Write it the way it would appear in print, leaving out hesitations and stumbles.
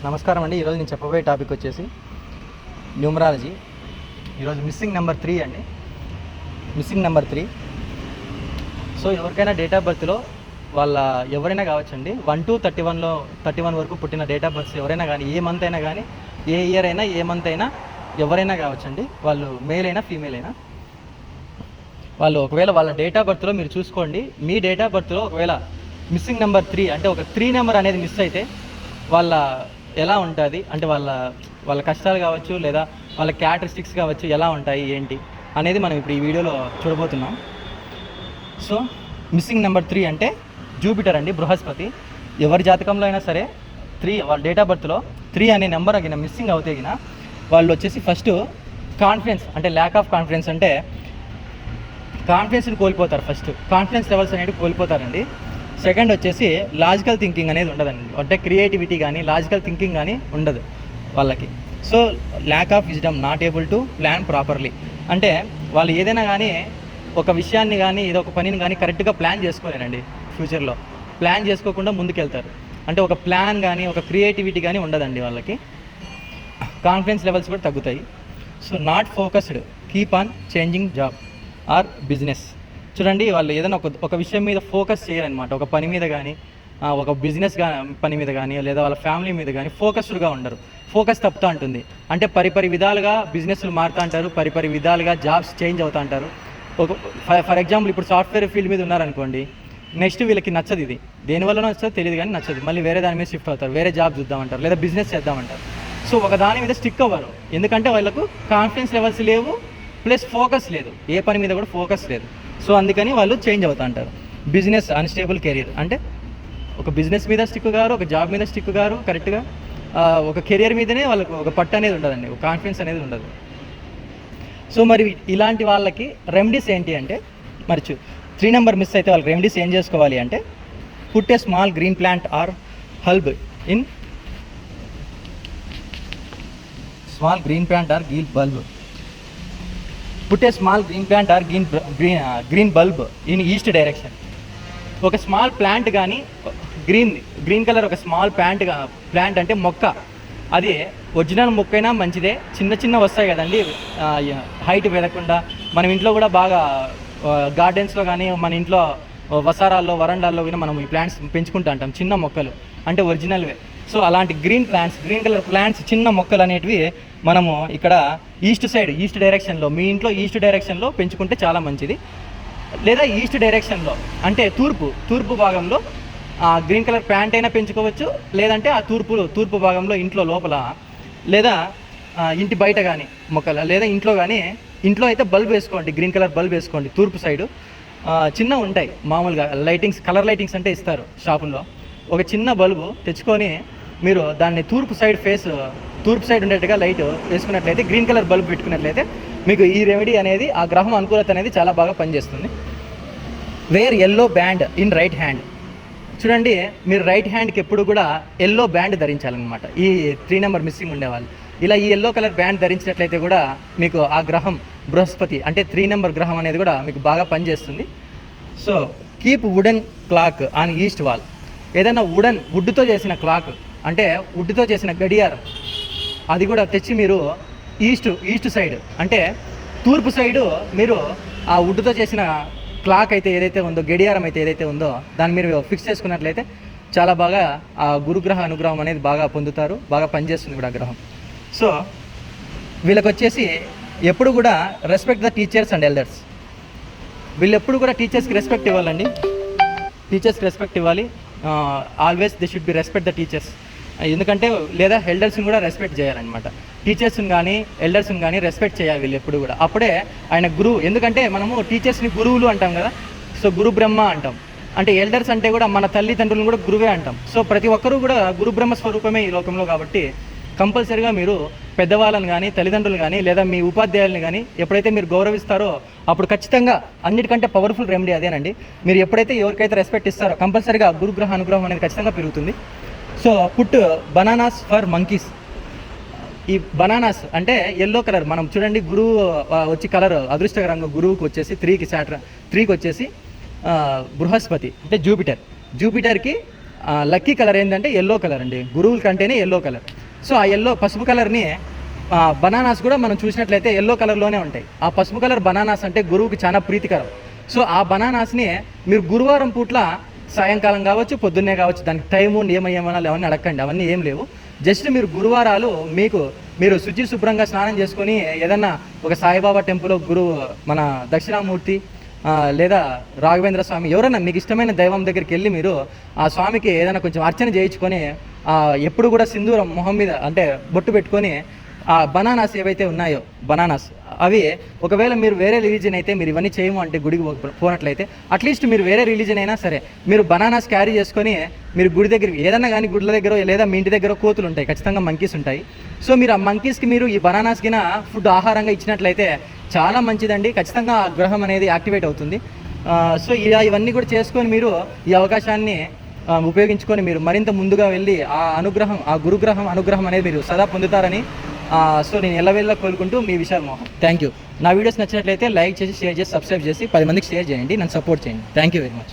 నమస్కారం అండి. ఈరోజు నేను చెప్పబోయే టాపిక్ వచ్చేసి న్యూమరాలజీ. ఈరోజు మిస్సింగ్ నెంబర్ 3 అండి. Missing number 3. సో ఎవరికైనా డేట్ ఆఫ్ బర్త్లో వాళ్ళ ఎవరైనా కావచ్చండి, 1 to 31 వరకు పుట్టిన డేట్ ఆఫ్ బర్త్స్ ఎవరైనా కానీ, ఏ మంత్ అయినా కానీ, ఏ ఇయర్ అయినా, ఏ మంత్ అయినా ఎవరైనా కావచ్చండి. వాళ్ళు మేల్ అయినా ఫీమేల్ అయినా, వాళ్ళు ఒకవేళ వాళ్ళ డేట్ ఆఫ్ బర్త్లో మీరు చూసుకోండి, మీ డేట్ ఆఫ్ బర్త్లో ఒకవేళ మిస్సింగ్ నెంబర్ 3 అంటే ఒక 3 నెంబర్ అనేది మిస్ అయితే వాళ్ళ ఎలా ఉంటుంది అంటే వాళ్ళ కష్టాలు కావచ్చు, లేదా వాళ్ళ క్యారెక్టరిస్టిక్స్ కావచ్చు, ఎలా ఉంటాయి ఏంటి అనేది మనం ఇప్పుడు ఈ వీడియోలో చూడబోతున్నాం. సో మిస్సింగ్ నెంబర్ 3 అంటే జూపిటర్ అండి, బృహస్పతి. ఎవరి జాతకంలో అయినా సరే 3 వాళ్ళ డేట్ ఆఫ్ బర్త్లో 3 అనే నెంబర్ అగిన మిస్సింగ్ అవుతే గిన వాళ్ళు వచ్చేసి ఫస్ట్ కాన్ఫిడెన్స్ అంటే ల్యాక్ ఆఫ్ కాన్ఫిడెన్స్ అంటే కాన్ఫిడెన్స్ని కోల్పోతారు. ఫస్ట్ కాన్ఫిడెన్స్ లెవెల్స్ అనేవి కోల్పోతారండి. సెకండ్ వచ్చేసి లాజికల్ థింకింగ్ అనేది ఉండదండి, అంటే క్రియేటివిటీ కానీ లాజికల్ థింకింగ్ కానీ ఉండదు వాళ్ళకి. So lack of wisdom, not able to plan properly. అంటే వాళ్ళు ఏదైనా కానీ ఒక విషయాన్ని కానీ ఏదో ఒక పనిని కానీ కరెక్ట్గా ప్లాన్ చేసుకోలేరండి. ఫ్యూచర్లో ప్లాన్ చేసుకోకుండా ముందుకెళ్తారు. అంటే ఒక ప్లాన్ కానీ ఒక క్రియేటివిటీ కానీ ఉండదండి వాళ్ళకి. కాన్ఫిడెన్స్ లెవెల్స్ కూడా తగ్గుతాయి. So not focused, keep on changing job or business. చూడండి, వాళ్ళు ఏదైనా ఒక విషయం మీద ఫోకస్ చేయాలన్నమాట. ఒక పని మీద కానీ, ఒక బిజినెస్ పని మీద కానీ, లేదా వాళ్ళ ఫ్యామిలీ మీద కానీ ఫోకస్డ్గా ఉండరు. ఫోకస్ తప్పుతూ ఉంటుంది. అంటే పరిపరి విధాలుగా బిజినెస్లు మారుతూ అంటారు, పరిపరి విధాలుగా జాబ్స్ చేంజ్ అవుతూ అంటారు. ఫర్ ఎగ్జాంపుల్ ఇప్పుడు సాఫ్ట్వేర్ ఫీల్డ్ మీద ఉన్నారనుకోండి, నెక్స్ట్ వీళ్ళకి నచ్చదు, ఇది దేనివల్ల నచ్చదో తెలియదు కానీ నచ్చదు, మళ్ళీ వేరే దాని మీద షిఫ్ట్ అవుతారు, వేరే జాబ్ చూద్దామంటారు, లేదా బిజినెస్ చేద్దామంటారు. సో ఒక దాని మీద స్టిక్ అవ్వరు, ఎందుకంటే వాళ్ళకు కాన్ఫిడెన్స్ లెవెల్స్ లేవు, ప్లస్ ఫోకస్ లేదు, ఏ పని మీద కూడా ఫోకస్ లేదు. సో అందుకని వాళ్ళు చేంజ్ అవుతూ అంటారు. బిజినెస్ అన్స్టేబుల్ కెరీర్ అంటే ఒక బిజినెస్ మీద స్టిక్ గారు, ఒక జాబ్ మీద స్టిక్ గారు, కరెక్ట్గా ఒక కెరియర్ మీదనే వాళ్ళకు ఒక పట్టు అనేది ఉండదండి, ఒక కాన్ఫిడెన్స్ అనేది ఉండదు. సో మరి ఇలాంటి వాళ్ళకి రెమెడీస్ ఏంటి అంటే, మరి 3 నెంబర్ మిస్ అయితే వాళ్ళకి రెమెడీస్ ఏం చేసుకోవాలి అంటే, put a small green plant or bulb in small green plant or bulb. Put a small green plant or green bulb in east direction. ఒక స్మాల్ ప్లాంట్ కానీ గ్రీన్ కలర్ ఒక small plant అంటే మొక్క, అది original మొక్క అయినా మంచిదే, చిన్న వస్తాయి కదండి, హైట్ పెరగకుండా. మనం ఇంట్లో కూడా బాగా గార్డెన్స్లో కానీ, మన ఇంట్లో వసారాల్లో వరండాల్లో కూడా మనం ఈ ప్లాంట్స్ పెంచుకుంటూ ఉంటాం, చిన్న మొక్కలు అంటే ఒరిజినల్వే. సో అలాంటి గ్రీన్ కలర్ ప్లాంట్స్, చిన్న మొక్కలు అనేటివి మనము ఇక్కడ ఈస్ట్ డైరెక్షన్లో, మీ ఇంట్లో ఈస్ట్ డైరెక్షన్లో పెంచుకుంటే చాలా మంచిది. లేదా ఈస్ట్ డైరెక్షన్లో అంటే తూర్పు భాగంలో గ్రీన్ కలర్ ప్లాంట్ అయినా పెంచుకోవచ్చు, లేదంటే ఆ తూర్పు భాగంలో ఇంట్లో లోపల, లేదా ఇంటి బయట కానీ మొక్కలు, లేదా ఇంట్లో కానీ, ఇంట్లో అయితే బల్బ్ వేసుకోండి, గ్రీన్ కలర్ బల్బ్ వేసుకోండి. తూర్పు సైడు చిన్న ఉంటాయి మామూలుగా కలర్ లైటింగ్స్ అంటే ఇస్తారు షాపుల్లో. ఒక చిన్న బల్బు తెచ్చుకొని మీరు దాన్ని తూర్పు సైడ్ ఉండేట్టుగా లైట్ వేసుకున్నట్లయితే, గ్రీన్ కలర్ బల్బ్ పెట్టుకున్నట్లయితే మీకు ఈ రెమెడీ అనేది, ఆ గ్రహం అనుకూలత అనేది చాలా బాగా పనిచేస్తుంది. Wear yellow band in right hand. చూడండి, మీరు రైట్ హ్యాండ్కి ఎప్పుడు కూడా ఎల్లో బ్యాండ్ ధరించాలన్నమాట, ఈ 3 నెంబర్ మిస్సింగ్ ఉండేవాళ్ళు. ఇలా ఈ ఎల్లో కలర్ బ్యాండ్ ధరించినట్లయితే కూడా మీకు ఆ గ్రహం బృహస్పతి అంటే 3 నెంబర్ గ్రహం అనేది కూడా మీకు బాగా పనిచేస్తుంది. So keep wooden clock on east wall. ఏదైనా వుడ్తో చేసిన క్లాక్ అంటే వుడ్తో చేసిన గడియారం, అది కూడా తెచ్చి మీరు ఈస్ట్ సైడ్ అంటే తూర్పు సైడు మీరు ఆ వుడ్తో చేసిన క్లాక్ అయితే ఏదైతే ఉందో, గడియారం అయితే ఏదైతే ఉందో, దాన్ని మీరు ఫిక్స్ చేసుకున్నట్లయితే చాలా బాగా ఆ గురుగ్రహ అనుగ్రహం అనేది బాగా పొందుతారు, బాగా పనిచేస్తుంది కూడా గ్రహం. సో వీళ్ళకి వచ్చేసి ఎప్పుడు కూడా respect the teachers and elders. వీళ్ళు ఎప్పుడు కూడా టీచర్స్కి రెస్పెక్ట్ ఇవ్వాలండి, టీచర్స్కి రెస్పెక్ట్ ఇవ్వాలి. Always they should be respect the teachers. ఎందుకంటే లేదా ఎల్డర్స్ని కూడా రెస్పెక్ట్ చేయాలన్నమాట. టీచర్స్ని కానీ ఎల్డర్స్ని కానీ రెస్పెక్ట్ చేయాలి వీళ్ళు ఎప్పుడు కూడా. అప్పుడే ఆయన గురువు, ఎందుకంటే మనము టీచర్స్ని గురువులు అంటాం కదా, సో గురు బ్రహ్మ అంటాం. అంటే ఎల్డర్స్ అంటే కూడా మన తల్లిదండ్రులను కూడా గురువే అంటాం. సో ప్రతి ఒక్కరూ కూడా గురు బ్రహ్మ స్వరూపమే ఈ లోకంలో. కాబట్టి కంపల్సరీగా మీరు పెద్దవాళ్ళని కానీ, తల్లిదండ్రులు కానీ, లేదా మీ ఉపాధ్యాయులను కానీ ఎప్పుడైతే మీరు గౌరవిస్తారో అప్పుడు ఖచ్చితంగా అన్నిటికంటే పవర్ఫుల్ రెమెడీ అదేనండి. మీరు ఎప్పుడైతే ఎవరికైతే రెస్పెక్ట్ ఇస్తారో కంపల్సరీగా గురుగ్రహ అనుగ్రహం అనేది ఖచ్చితంగా పెరుగుతుంది. So put bananas for monkeys. ఈ బనానాస్ అంటే ఎల్లో కలర్, మనం చూడండి గురువు వచ్చి కలర్ అదృష్టకరంగా గురువుకి వచ్చేసి 3కి వచ్చేసి బృహస్పతి అంటే జూపిటర్కి లక్కీ కలర్ ఏంటంటే ఎల్లో కలర్ అండి, గురువుల కంటేనే ఎల్లో కలర్. సో ఆ ఎల్లో పసుపు కలర్ని బనానాస్ కూడా మనం చూసినట్లయితే ఎల్లో కలర్లోనే ఉంటాయి. ఆ పసుపు కలర్ బనానాస్ అంటే గురువుకి చాలా ప్రీతికరం. సో ఆ బనానాస్ని మీరు గురువారం పూట్ల సాయంకాలం కావచ్చు, పొద్దున్నే కావచ్చు, దానికి టైము నియమనియమనాలు అవన్నీ అడగండి, అవన్నీ ఏం లేవు. జస్ట్ మీరు గురువారాలు మీరు శుభ్రంగా స్నానం చేసుకొని ఏదన్నా ఒక సాయిబాబా టెంపుల్, మన దక్షిణామూర్తి లేదా రాఘవేంద్ర స్వామి, ఎవరైనా మీకు ఇష్టమైన దైవం దగ్గరికి వెళ్ళి మీరు ఆ స్వామికి ఏదైనా కొంచెం అర్చన చేయించుకొని ఎప్పుడు కూడా సింధూరం మొహం మీద అంటే బొట్టు పెట్టుకొని ఆ బనానాస్ ఏవైతే ఉన్నాయో బనానాస్ అవి ఒకవేళ మీరు వేరే రిలీజన్ అయితే మీరు ఇవన్నీ చేయము అంటే గుడికి పోనట్లయితే అట్లీస్ట్ మీరు వేరే రిలీజన్ అయినా సరే మీరు బనానాస్ క్యారీ చేసుకొని మీరు గుడి దగ్గరికి ఏదన్నా కానీ గుడిల దగ్గర లేదా మీ ఇంటి దగ్గర కోతులు ఉంటాయి, ఖచ్చితంగా మంకీస్ ఉంటాయి. సో మీరు ఆ మంకీస్కి మీరు ఈ బనానాస్ కింద ఫుడ్ ఆహారంగా ఇచ్చినట్లయితే చాలా మంచిదండి, ఖచ్చితంగా ఆ గ్రహం అనేది యాక్టివేట్ అవుతుంది. సో ఇవన్నీ కూడా చేసుకొని మీరు ఈ అవకాశాన్ని ఉపయోగించుకొని మీరు మరింత ముందుగా వెళ్ళి ఆ గురుగ్రహం అనుగ్రహం అనేది మీరు సదా పొందుతారని సో నేను ఎల్లవేళ్ళ కోరుకుంటూ మీ విశాల్ మోహన్. Thank you. నా వీడియోస్ నచ్చినట్లయితే లైక్ చేసి, షేర్ చేసి, సబ్స్క్రైబ్ చేసి 10 మందికి షేర్ చేయండి, నన్ను సపోర్ట్ చేయండి. Thank you very much.